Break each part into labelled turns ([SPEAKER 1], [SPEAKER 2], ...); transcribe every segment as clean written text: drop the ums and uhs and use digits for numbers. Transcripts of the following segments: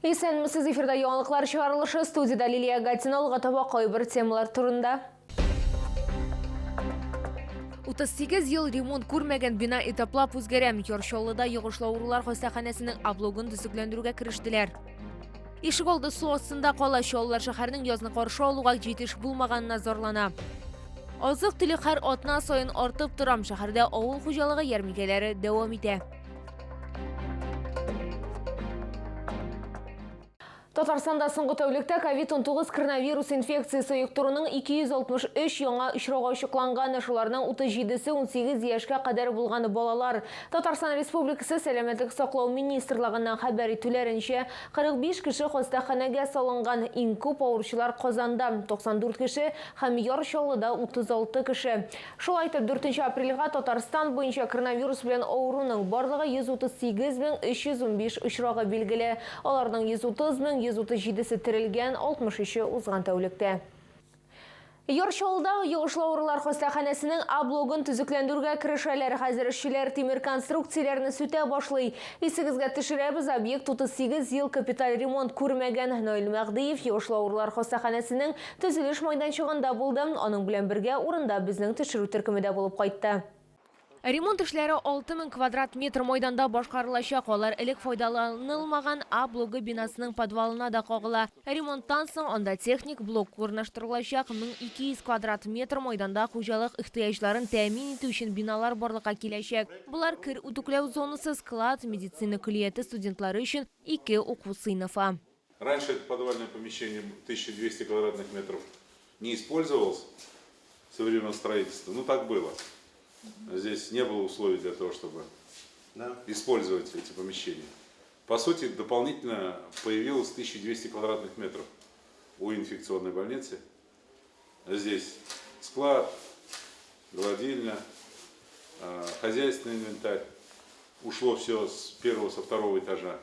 [SPEAKER 1] Исәнмесез, эфирда яңалыклар чыгарылышы, студияда Лилия Гатиналга таба кайбер темалар турында. 38 ел ремонт күрмәгән бина этаплап үзгәрәм. Яршаллыда йогышлаулар хастаханәсенең облогын төзекләндерүгә керештеләр. Ишегалды су астында кала шаллар шәһәрнең язны каршы алуга җитеш булмаганына зарлана. Азык-төлек һәр атна сайын артып торам. Шәһәрдә авыл хуҗалыгы ярминкәләре дәвам итә. Татарстанда соңгы тәүлектә COVID-19 коронавирус инфекциясы йоктыруның 263 яңа очрагы ачыкланган, шуларның 37-се 18 яшькә кадәр булган балалар. Татарстан Республикасы Сәламәтлек саклау министрлыгыннан хәбәр итүләренчә, 45 кеше хастаханәгә салынган, иң күп авыручылар Казанда 94 кеше һәм Яршаллыда 36 кеше. Шулай итеп 4 апрельгә Татарстан буенча коронавирус белән авыруның барлыгы 138 315 очрагы билгеле. Аларның 137-се терелгән, 63-е узган тәүлектә. Яршаллыда йогышлаулар хастаханәсенең облогын төзекләндерүгә керешәләр. Хәзер эшчеләр тимер конструкцияләрне сүтә башлый. Исегезгә төшерәбез, объект 38 ел капиталь ремонт күрмәгән. Наил Мәгдиев йогышлаулар хастаханәсенең төзелеш майданчыгында булды. Аның белән бергә урында безнең төшерү төркемендә булып кайтты. Ремонт эшләре 6000 квадрат метр майданда башкарылачак. Алар элек файдаланылмаган А блогы бинасының подвалына да кагыла. Ремонттан соң анда техник блок урнаштырылачак. 1200 квадрат метр майданда хуҗалык ихтыяҗларын тәэмин итү өчен биналар барлыкка киләчәк. Булар кер үтүкләү зонасы, склад, медицина көллияте студентлары өчен 2 уку сыйныфы.
[SPEAKER 2] Раньше это подвальное помещение 1200 квадратных метров не использовалось со времен строительства. Ну так было. Здесь не было условий для того, чтобы использовать эти помещения. По сути, дополнительно появилось 1200 квадратных метров у инфекционной больницы. Здесь склад, гладильня, хозяйственный инвентарь. Ушло все с первого, со второго этажа.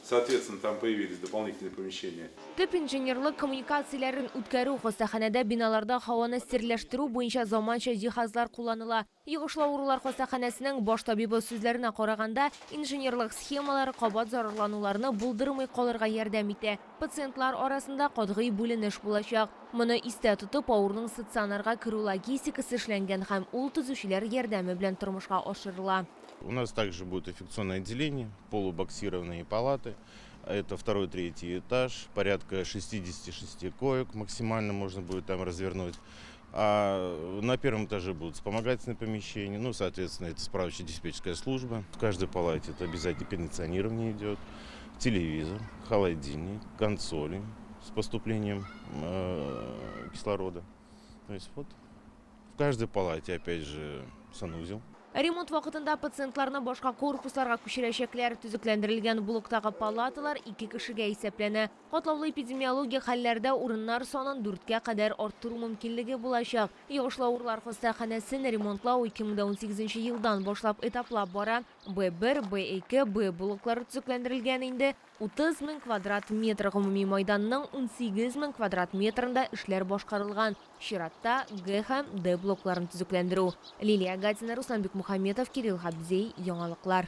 [SPEAKER 2] Соответственно, там появились дополнительные помещения.
[SPEAKER 1] Төп инженерлык коммуникацияләрен үткәрү, хастаханәдә биналарда һаваны стерләштерү буенча заманча җиһазлар кулланыла. Йогышлаулар хастаханәсенең баш табибы сүзләренә караганда, инженерлык схемалар кабат зарарлануларны булдырмый калырга ярдәм итә. Пациентлар арасында катгый бүленеш булачак. Моны истә тотып, авырның стационарга керү логистикасы эшләнгән һәм ул төзүчеләр ярдәме белән тормышка ашырыла.
[SPEAKER 3] У нас также будет инфекционное отделение, полубоксированные палаты. Это 2-3 этаж, порядка 66 коек максимально можно будет там развернуть. А на первом этаже будут вспомогательные помещения, ну, соответственно, это справочно-диспетчерская служба. В каждой палате это обязательно кондиционирование идет, телевизор, холодильник, консоли с поступлением кислорода. То есть вот в каждой палате, опять же, санузел.
[SPEAKER 1] Ремонт вакытында пациентларны башка корпусларга күчерәчәкләр. Төзекләндерелгән блоктагы палаталар 2 кешегә исәпләнә. Катлаулы эпидемиология хәлләрдә урыннар санын 4-кә кадәр арттыру мөмкинлеге булачак. Йогышлаулар хастаханәсен ремонтлау 2018 елдан башлап этаплап бара. Б1, Б2, Б блоклары төзекләндерелгән инде. 30 000 квадрат метр гомуми майданның 18 000 квадрат метрында эшләр башкарылган. Чиратта Г һәм Д блокларын төзекләндерү. Лилия Гатина, Русланбек Мухамметов, Кирилл Хабзей, яңалыклар.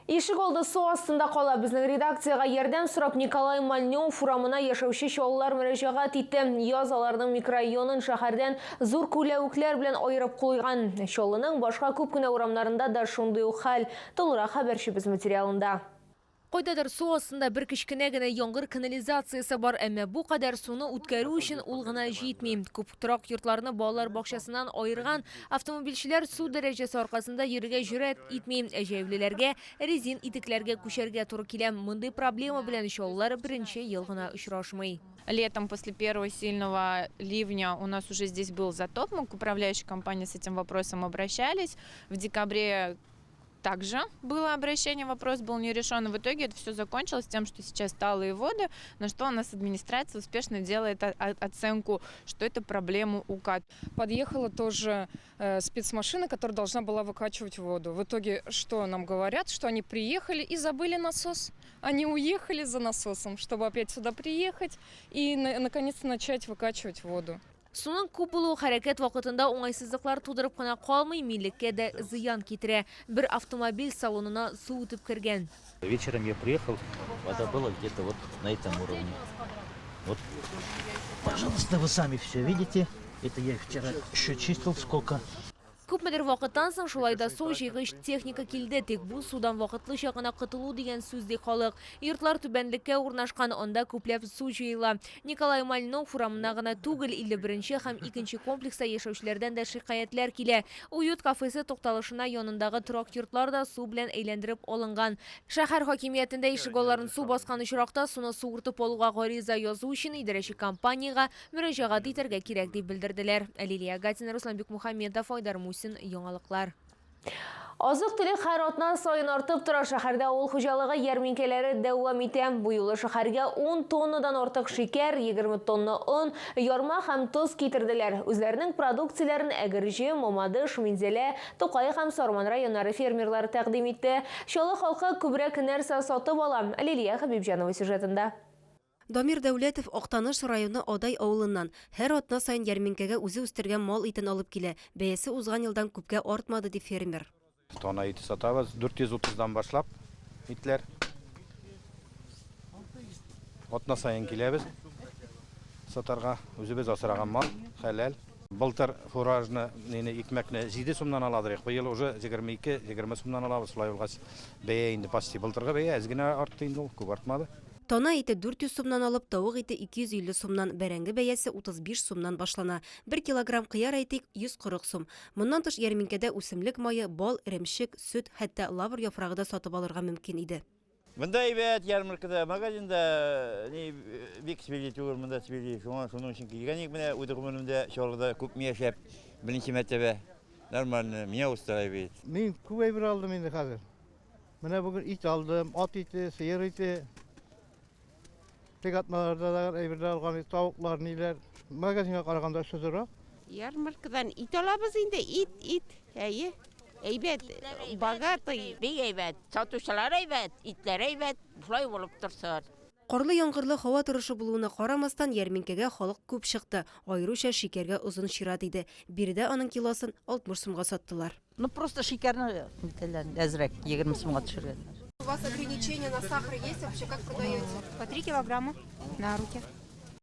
[SPEAKER 1] Ишегалды су астында кала. Безнең редакциягә ярдәм сорап Николай Мальнев урамына яшәүче чаллар мөрәҗәгать итте. Яз аларның микрорайонын шәһәрдән зур күләвекләр белән аерып куйган. Чаллының башка күп кенә урамнарында да шундый ук хәл. Толырак хәбәрчебез материалында. Кайдадыр су астында бер кечкенә генә яңгыр канализациясе бар, әмма бу кадәр суны үткәрү өчен ул гына җитми. Күп торак йортларны балалар бакчасыннан аерган, автомобильчеләр су дәрәҗәсе аркасында йөрергә җөрьәт итми. Җәявлеләргә, резин итекләргә күчәргә туры килә. Мондый проблема белән чаллар беренче ел гына очрашмый.
[SPEAKER 4] Летом после первого сильного ливня у нас уже здесь был затоп. Мы к управляющей компании с этим вопросом обращались. В декабре также было обращение, вопрос был не решен. В итоге это все закончилось тем, что сейчас талые воды, на что у нас администрация успешно делает оценку, что это проблема УКАТ.
[SPEAKER 5] Подъехала тоже спецмашина, которая должна была выкачивать воду. В итоге что нам говорят? Что они приехали и забыли насос. Они уехали за насосом, чтобы опять сюда приехать и наконец-то начать выкачивать воду.
[SPEAKER 1] Суның күп булуы хәрәкәт вакытында уңайсызлыклар тудырып кына калмый, миллеккә дә зыян китерә. Бер автомобиль салонына су үтеп кергән.
[SPEAKER 6] Вечером я приехал, вода была где-то вот на этом уровне. Вот, пожалуйста, вы сами все видите. Это я вчера еще чистил сколько.
[SPEAKER 1] Күпмедер вакыттан соң шулай да су җыйгыч техника килде, тик бу судан вакытлыча гына котылу дигән сүз ди халык. Йортлар түбәнлеккә урнашкан, анда күпләп су җыела. Николай Мальнов урамына гына түгел, 51-нче һәм 2-нче комплекста яшәүчеләрдән дә шикаятьләр килә. Уют кафесы тукталышына янындагы торак йортлар да су белән әйләндереп алынган. Шәһәр хакимиятендә ишегалларын су баскан очракта суны суыртып алуга гариза язу өчен идарәче компаниягә мөрәҗәгать итәргә кирәк дип белдерделәр. Лилия Гатина, Руслан Бикмухаммедов, Айдар Мусин, яңалыклар. Азык-төлек һәр атна сайын артып тора. Шәһәрдә авыл хуҗалыгы ярминкәләре дәвам итә. Бу юлы шәһәргә 10 тоннадан артык шикәр, 20 тонна он, ярма һәм тоз китерделәр. Үзләренең продукцияләрен Әгерҗе, Мамадыш, Минзәлә, Тукай һәм Сарман районнары фермерлары тәкъдим итте. Чаллы халкы күбрәк нәрсә сатып ала. Лилия Хәбибҗанова сюжетында.
[SPEAKER 7] Дамир Дәүләтов Актаныш районы Адай авылыннан һәр атна сайын ярминкәгә үзе үстергән мал итен алып килә. Бәясе узган елдан күпкә артмады ди фермер.
[SPEAKER 8] Тонна ите сатабыз, 430-дан башлап итләр. Атна сайын киләбез сатарга. Үзебез асраган мал, хәләл. Былтыр фуражны, икмәкне 7 сумнан аладык. Бу ел уже 22-20 сумнан алабыз. Шулай булгач, бәя инде почти былтырга бәя әзгенә артты инде ул, күп артмады.
[SPEAKER 7] Тона ите 400 сумнан алып, тавык ите 250 сумнан, бәрәңге бәясе 35 сумнан башлана. 1 килограмм кыяр әйтик 140 сум. Моннан тыш ярминкәдә үсемлек майы, бал, ремшек, сөт, хәтта лавр яфрагы да сатып алырга мөмкин иде.
[SPEAKER 6] Мында әйбәт ярмаркада, магазинда бик свели түгел, мында свели. Шуның өчен килгән менә үдегүмендә чалгыда күп яшәп, беренче мәртәбә нормально, меня устраивает.
[SPEAKER 9] Мин күп әйбер алдым инде хәзер. Менә бүген ит алдым, ат ите, сыер ите. Тегатмаларда да әйберләр алган, тавыклар, ниләр. Магазинга караганда шузырак.
[SPEAKER 10] Ярмаркадан ит алабыз инде, ит. Әйе. Әйбәт, богатый, бик әйбәт. Сатучылар әйбәт, итләр әйбәт. Шулай булып торса.
[SPEAKER 7] Карлы яңгырлы һава торышы булуына карамастан ярминкәгә халык күп чыкты. Айрыша шикәргә узын чират иде. Биредә аның килосын 60 сумга саттылар.
[SPEAKER 11] Ну просто шикәрне әзрәк 20 сумга төшергәннәр.
[SPEAKER 12] У вас ограничения на сахар есть? Вообще как продаете?
[SPEAKER 13] По 3 килограмма на руки.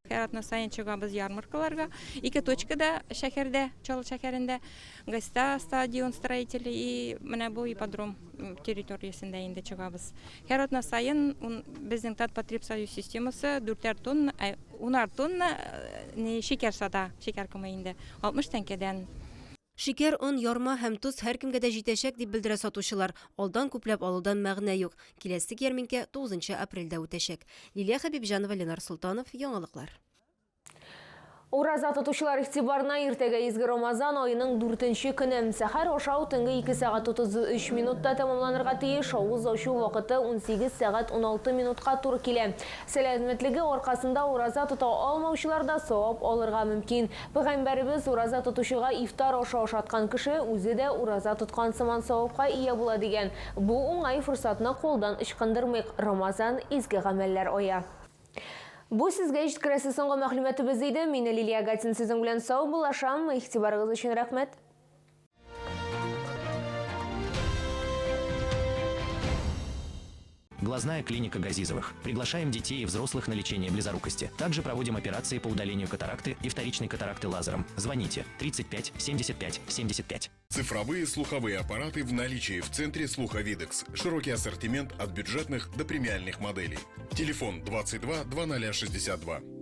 [SPEAKER 13] Һәр атна сайын чыгабыз ярмаркаларга. 2 точкада шәһәрдә, Чаллы шәһәрендә, Гаста стадион строители и менә бу ипподром территориясендә инде чыгабыз. Һәр атна сайын безнең Татпотребсоюз системасы 4 тонна, 10 тонна шикәр сата, шикәр кымы инде 60 тәңкәдән.
[SPEAKER 7] Шикәр, он, ярма һәм тоз һәркемгә дә җитәчәк дип белдерә сатучылар. Алдан күпләп алудан мәгънә юк. Киләсе ярминкә 9 апрельдә үтәчәк. Лилия Хәбибҗанова, Ленар Султанов, яңалыклар.
[SPEAKER 1] Ураза тотучылар игътибарына иртәгә изге Рамазан айының 4-нче көне. Сәхәр ашау төнге 2 сәгать 33 минутта тәмамланырга тиеш. Авыз ачу вакыты 18 сәгать 16 минутка туры килә. Сәламәтлеге аркасында ураза тота алмаучылар да савап алырга мөмкин. Пәйгамбәрбез ураза тотучыга ифтар ашы ашаткан кеше үзе дә ураза тоткан сыман савапка ия була дигән. Бу уңай форсатны колдан ычкындырмыйк. Рамазан изге гамәлләр ая. Бу сезгә җиткерәсе соңгы мәгълүматыбыз иде. Мин Лилия Гатин сезнең белән сау булашам. Игътибарыгыз өчен рәхмәт.
[SPEAKER 14] Глазная клиника Газизовых. Приглашаем детей и взрослых на лечение близорукости. Также проводим операции по удалению катаракты и вторичной катаракты лазером. Звоните 35 75 75.
[SPEAKER 15] Цифровые слуховые аппараты в наличии в центре слуха Видекс. Широкий ассортимент от бюджетных до премиальных моделей. Телефон 22 2062.